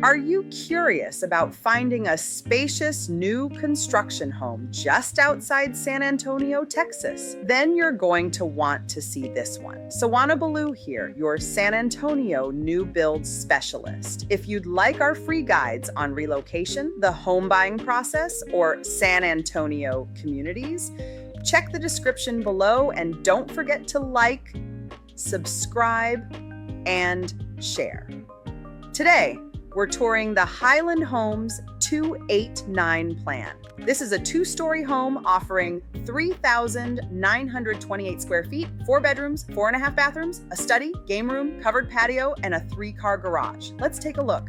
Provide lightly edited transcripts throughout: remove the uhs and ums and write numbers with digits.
Are you curious about finding a spacious new construction home just outside San Antonio, Texas? Then you're going to want to see this one. Sawana Baloo here, your San Antonio new build specialist. If you'd like our free guides on relocation, the home buying process, or San Antonio communities, check the description below and don't forget to like, subscribe, and share. Today, we're touring the Highland Homes 289 plan. This is a two-story home offering 3,928 square feet, 4 bedrooms, 4.5 bathrooms, a study, game room, covered patio, and a 3-car garage. Let's take a look.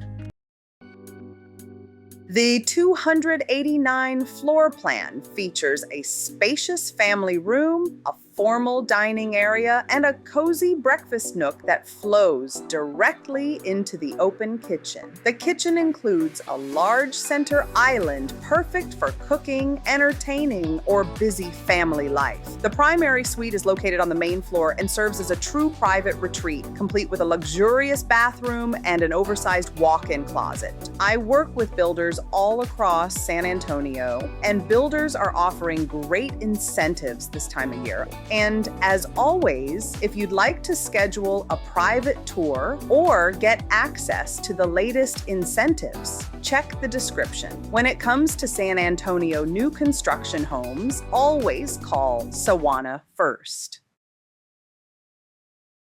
The 289 floor plan features a spacious family room, a formal dining area, and a cozy breakfast nook that flows directly into the open kitchen. The kitchen includes a large center island perfect for cooking, entertaining, or busy family life. The primary suite is located on the main floor and serves as a true private retreat, complete with a luxurious bathroom and an oversized walk-in closet. I work with builders all across San Antonio, and builders are offering great incentives this time of year. And as always, if you'd like to schedule a private tour or get access to the latest incentives, check the description. When it comes to San Antonio new construction homes, always call Sawana first.